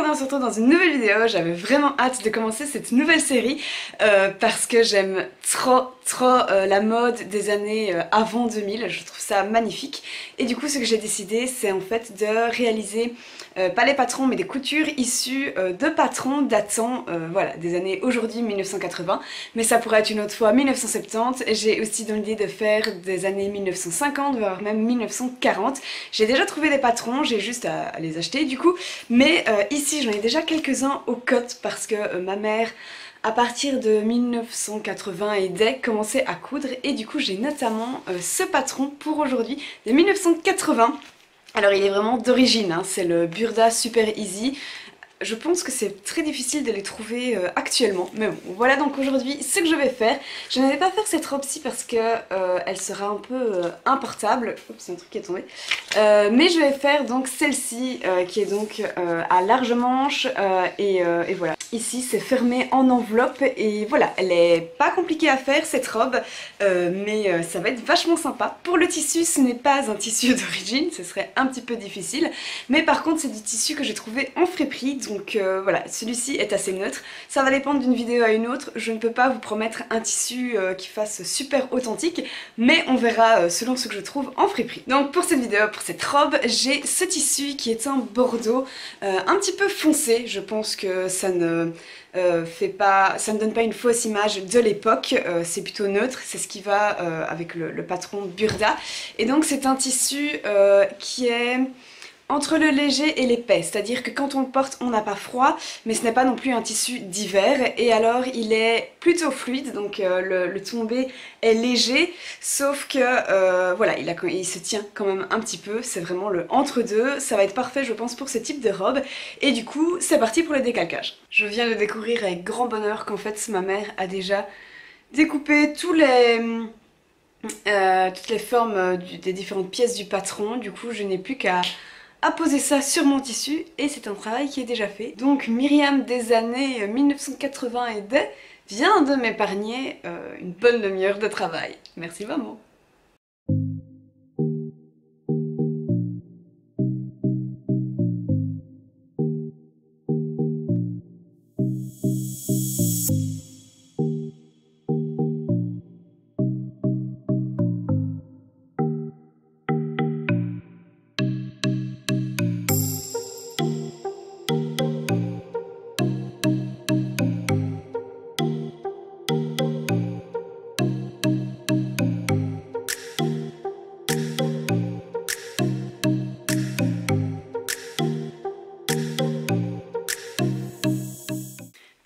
on se retrouve dans une nouvelle vidéo. J'avais vraiment hâte de commencer cette nouvelle série parce que j'aime trop la mode des années avant 2000, je trouve ça magnifique. Et du coup ce que j'ai décidé c'est en fait de réaliser pas les patrons mais des coutures issues de patrons datant voilà, des années aujourd'hui 1980, mais ça pourrait être une autre fois 1970. J'ai aussi dans l'idée de faire des années 1950 voire même 1940. J'ai déjà trouvé des patrons, j'ai juste à les acheter du coup, mais ici j'en ai déjà quelques-uns au cote parce que ma mère à partir de 1980 et dès commençait à coudre, et du coup j'ai notamment ce patron pour aujourd'hui de 1980. Alors il est vraiment d'origine, hein, c'est le Burda Super Easy. Je pense que c'est très difficile de les trouver actuellement, mais bon, voilà donc aujourd'hui ce que je vais faire. Je n'allais pas faire cette robe-ci parce que elle sera un peu importable. Oups, c'est un truc qui est tombé. Mais je vais faire donc celle-ci qui est donc à large manche et voilà. Ici c'est fermé en enveloppe et voilà, elle est pas compliquée à faire cette robe, mais ça va être vachement sympa. Pour le tissu, ce n'est pas un tissu d'origine, ce serait un petit peu difficile, mais par contre c'est du tissu que j'ai trouvé en friperie. Donc voilà, celui-ci est assez neutre, ça va dépendre d'une vidéo à une autre, je ne peux pas vous promettre un tissu qui fasse super authentique, mais on verra selon ce que je trouve en friperie. Donc pour cette vidéo, pour cette robe, j'ai ce tissu qui est un bordeaux un petit peu foncé. Je pense que ça ne ça ne donne pas une fausse image de l'époque, c'est plutôt neutre, c'est ce qui va avec le patron Burda. Et donc c'est un tissu qui est entre le léger et l'épais, c'est-à-dire que quand on le porte on n'a pas froid, mais ce n'est pas non plus un tissu d'hiver, et alors il est plutôt fluide, donc le tombé est léger, sauf que voilà, il se tient quand même un petit peu, c'est vraiment le entre-deux. Ça va être parfait je pense pour ce type de robe, et du coup c'est parti pour le décalcage. Je viens de découvrir avec grand bonheur qu'en fait ma mère a déjà découpé toutes les formes des différentes pièces du patron. Du coup je n'ai plus qu'à poser ça sur mon tissu et c'est un travail qui est déjà fait. Donc Myriam des années 1980 et des vient de m'épargner une bonne demi-heure de travail. Merci maman.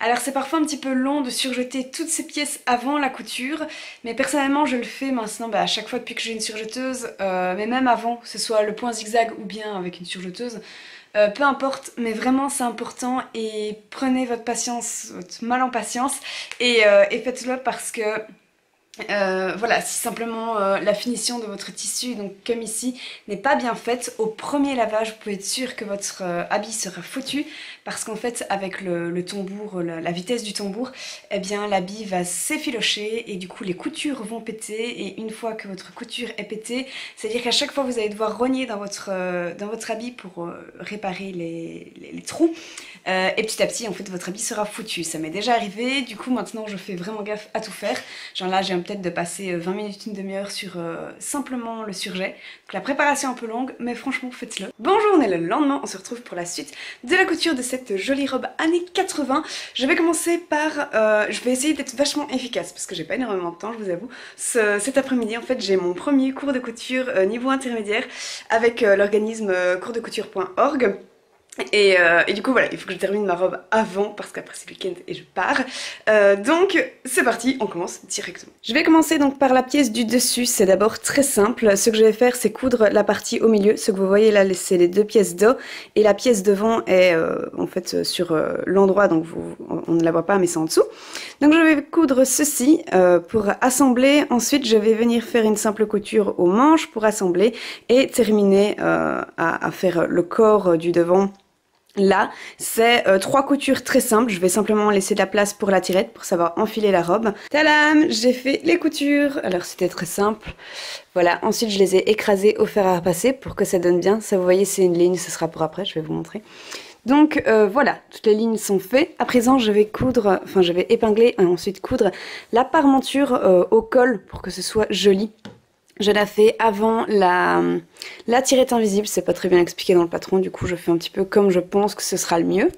Alors c'est parfois un petit peu long de surjeter toutes ces pièces avant la couture, mais personnellement je le fais maintenant à chaque fois depuis que j'ai une surjeteuse, mais même avant, que ce soit le point zigzag ou bien avec une surjeteuse, peu importe, mais vraiment c'est important, et prenez votre patience, votre mal en patience, et faites-le parce que voilà, si simplement la finition de votre tissu, donc comme ici, n'est pas bien faite, au premier lavage vous pouvez être sûr que votre habit sera foutu, parce qu'en fait avec le tambour, la vitesse du tambour, eh bien l'habit va s'effilocher et du coup les coutures vont péter, et une fois que votre couture est pétée, c'est-à-dire qu'à chaque fois vous allez devoir rogner dans votre habit pour réparer les trous, et petit à petit en fait votre habit sera foutu. Ça m'est déjà arrivé, du coup maintenant je fais vraiment gaffe à tout faire. Genre là j'ai peut-être de passer 20 minutes, une demi-heure sur simplement le surjet. Donc la préparation un peu longue, mais franchement faites-le. Bonjour, on est le lendemain, on se retrouve pour la suite de la couture de cette jolie robe années 80. Je vais commencer par... je vais essayer d'être vachement efficace parce que j'ai pas énormément de temps, je vous avoue. Cet après-midi en fait j'ai mon premier cours de couture niveau intermédiaire avec l'organisme coursdecouture.org. Et du coup voilà, il faut que je termine ma robe avant parce qu'après c'est le week-end et je pars. Donc c'est parti, on commence directement. Je vais commencer donc par la pièce du dessus. C'est d'abord très simple. Ce que je vais faire c'est coudre la partie au milieu. Ce que vous voyez là c'est les deux pièces d'eau, et la pièce devant est en fait sur l'endroit, donc on ne la voit pas mais c'est en dessous. Donc je vais coudre ceci pour assembler. Ensuite je vais venir faire une simple couture aux manches pour assembler et terminer à faire le corps du devant. Là, c'est 3 coutures très simples, je vais simplement laisser de la place pour la tirette pour savoir enfiler la robe. Tadam, j'ai fait les coutures, alors c'était très simple. Voilà, ensuite je les ai écrasées au fer à repasser pour que ça donne bien. Ça vous voyez c'est une ligne, ce sera pour après, je vais vous montrer. Donc voilà, toutes les lignes sont faites. À présent, je vais coudre, enfin je vais épingler et ensuite coudre la parmenture au col pour que ce soit joli. Je la fais avant la tirette invisible, c'est pas très bien expliqué dans le patron, du coup je fais un petit peu comme je pense que ce sera le mieux.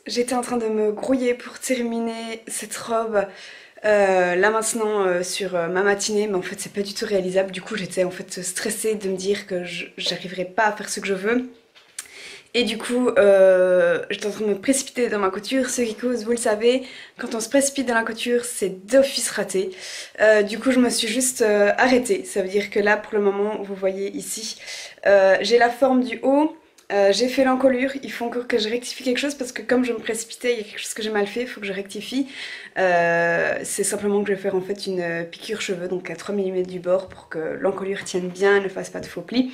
J'étais en train de me grouiller pour terminer cette robe là maintenant sur ma matinée, mais en fait c'est pas du tout réalisable. Du coup j'étais en fait stressée de me dire que j'arriverais pas à faire ce que je veux. Et du coup j'étais en train de me précipiter dans ma couture. Ceux qui cousent, vous le savez, quand on se précipite dans la couture c'est d'office raté. Du coup je me suis juste arrêtée. Ça veut dire que là pour le moment, vous voyez ici, j'ai la forme du haut. J'ai fait l'encolure, il faut encore que je rectifie quelque chose parce que comme je me précipitais, il y a quelque chose que j'ai mal fait, il faut que je rectifie. C'est simplement que je vais faire en fait une piqûre cheveux, donc à 3 mm du bord pour que l'encolure tienne bien, ne fasse pas de faux plis.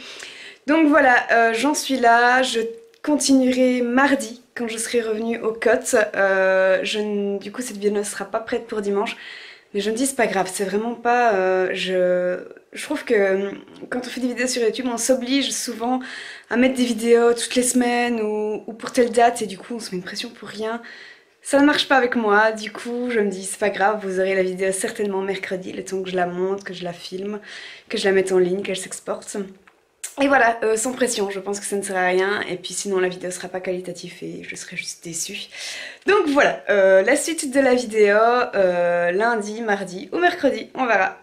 Donc voilà, j'en suis là, je continuerai mardi quand je serai revenue au cotes. Du coup cette vidéo ne sera pas prête pour dimanche. Mais je me dis c'est pas grave, c'est vraiment pas... je trouve que quand on fait des vidéos sur YouTube, on s'oblige souvent à mettre des vidéos toutes les semaines ou pour telle date et du coup on se met une pression pour rien. Ça ne marche pas avec moi, du coup je me dis c'est pas grave, vous aurez la vidéo certainement mercredi, le temps que je la monte, que je la filme, que je la mette en ligne, qu'elle s'exporte. Et voilà, sans pression, je pense que ça ne sert à rien et puis sinon la vidéo sera pas qualitative et je serai juste déçue. Donc voilà, la suite de la vidéo, lundi, mardi ou mercredi, on verra.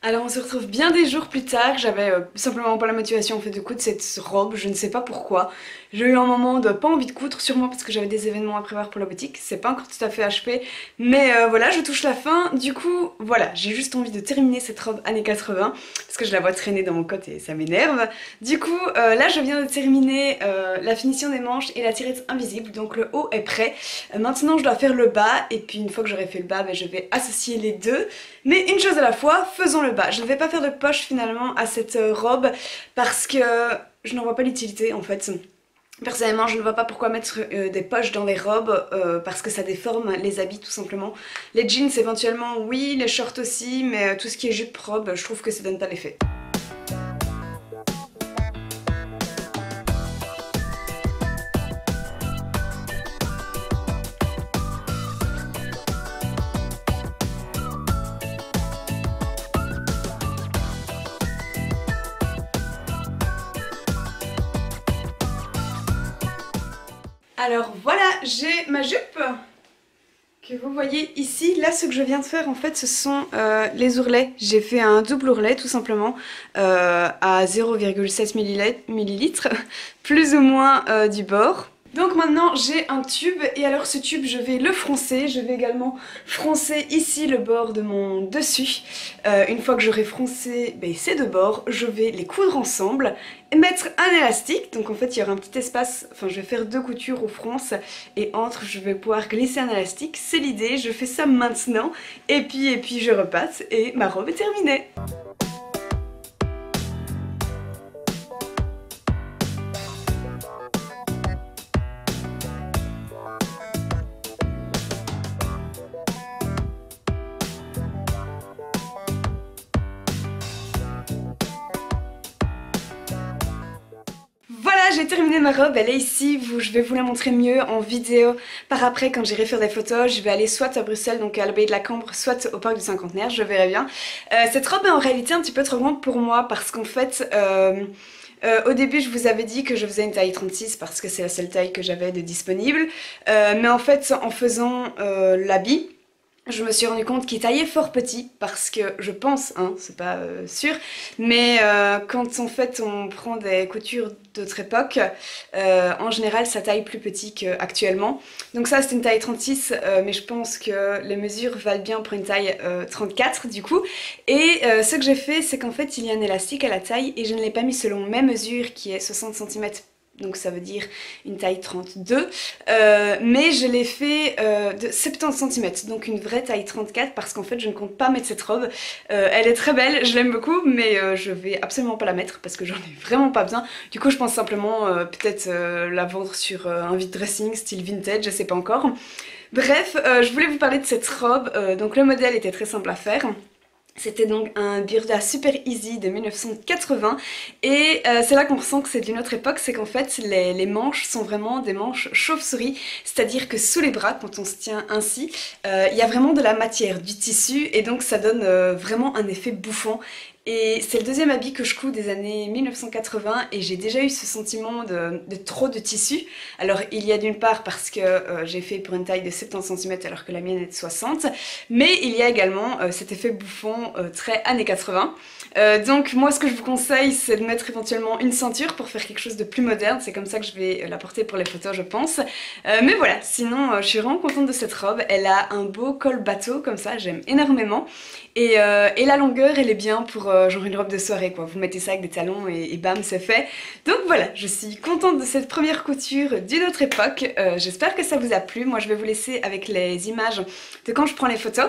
Alors on se retrouve bien des jours plus tard, j'avais simplement pas la motivation en fait de coudre cette robe, je ne sais pas pourquoi. J'ai eu un moment de pas envie de coudre, sûrement parce que j'avais des événements à prévoir pour la boutique, c'est pas encore tout à fait achevé, mais voilà, je touche la fin, du coup voilà, j'ai juste envie de terminer cette robe années 80, parce que je la vois traîner dans mon cotte et ça m'énerve. Du coup là je viens de terminer la finition des manches et la tirette invisible, donc le haut est prêt. Maintenant je dois faire le bas, et puis une fois que j'aurai fait le bas, je vais associer les deux, mais une chose à la fois, faisons le bas. Je ne vais pas faire de poche finalement à cette robe parce que je n'en vois pas l'utilité en fait. Personnellement, je ne vois pas pourquoi mettre des poches dans les robes parce que ça déforme les habits tout simplement. Les jeans éventuellement oui, les shorts aussi, mais tout ce qui est jupe robe, je trouve que ça donne pas l'effet. Alors voilà, j'ai ma jupe que vous voyez ici. Là ce que je viens de faire en fait ce sont les ourlets. J'ai fait un double ourlet tout simplement à 0,7 ml plus ou moins du bord. Donc maintenant j'ai un tube et alors ce tube je vais le froncer, je vais également froncer ici le bord de mon dessus. Une fois que j'aurai froncé ces deux bords, je vais les coudre ensemble et mettre un élastique. Donc en fait il y aura un petit espace, enfin je vais faire deux coutures aux fronces et entre je vais pouvoir glisser un élastique. C'est l'idée, je fais ça maintenant et puis je repasse et ma robe est terminée. J'ai terminé ma robe, elle est ici, je vais vous la montrer mieux en vidéo par après quand j'irai faire des photos. Je vais aller soit à Bruxelles, donc à l'abbaye de la Cambre, soit au parc du Cinquantenaire, je verrai bien. Cette robe est en réalité un petit peu trop grande pour moi parce qu'en fait au début je vous avais dit que je faisais une taille 36 parce que c'est la seule taille que j'avais de disponible, mais en fait en faisant l'habit, je me suis rendu compte qu'il taillait fort petit parce que je pense, hein, c'est pas sûr, mais quand en fait on prend des coutures d'autres époques, en général ça taille plus petit qu'actuellement. Donc ça c'est une taille 36, mais je pense que les mesures valent bien pour une taille 34 du coup. Et ce que j'ai fait c'est qu'en fait il y a un élastique à la taille et je ne l'ai pas mis selon mes mesures qui est 60 cm donc ça veut dire une taille 32, mais je l'ai fait de 70 cm, donc une vraie taille 34 parce qu'en fait je ne compte pas mettre cette robe. Elle est très belle, je l'aime beaucoup, mais je vais absolument pas la mettre parce que j'en ai vraiment pas besoin. Du coup je pense simplement peut-être la vendre sur un vide dressing style vintage, je sais pas encore. Bref, je voulais vous parler de cette robe, donc le modèle était très simple à faire. C'était donc un Burda Super Easy de 1980 et c'est là qu'on ressent que c'est d'une autre époque, c'est qu'en fait les manches sont vraiment des manches chauve-souris, c'est-à-dire que sous les bras, quand on se tient ainsi, il y a vraiment de la matière, du tissu et donc ça donne vraiment un effet bouffant. Et c'est le deuxième habit que je couds des années 1980 et j'ai déjà eu ce sentiment de trop de tissu. Alors il y a d'une part parce que j'ai fait pour une taille de 70 cm alors que la mienne est de 60, mais il y a également cet effet bouffon très années 80. Donc moi ce que je vous conseille c'est de mettre éventuellement une ceinture pour faire quelque chose de plus moderne, c'est comme ça que je vais la porter pour les photos je pense. Mais voilà, sinon je suis vraiment contente de cette robe, elle a un beau col bateau comme ça, j'aime énormément. Et la longueur elle est bien pour genre une robe de soirée quoi, vous mettez ça avec des talons et bam c'est fait. Donc voilà, je suis contente de cette première couture d'une autre époque, j'espère que ça vous a plu. Moi je vais vous laisser avec les images de quand je prends les photos.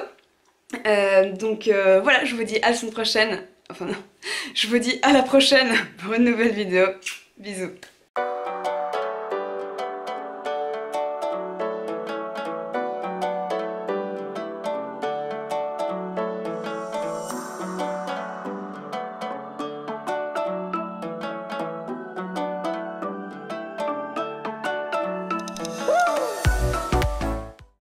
Donc voilà, je vous dis à la semaine prochaine, enfin non, je vous dis à la prochaine pour une nouvelle vidéo, bisous.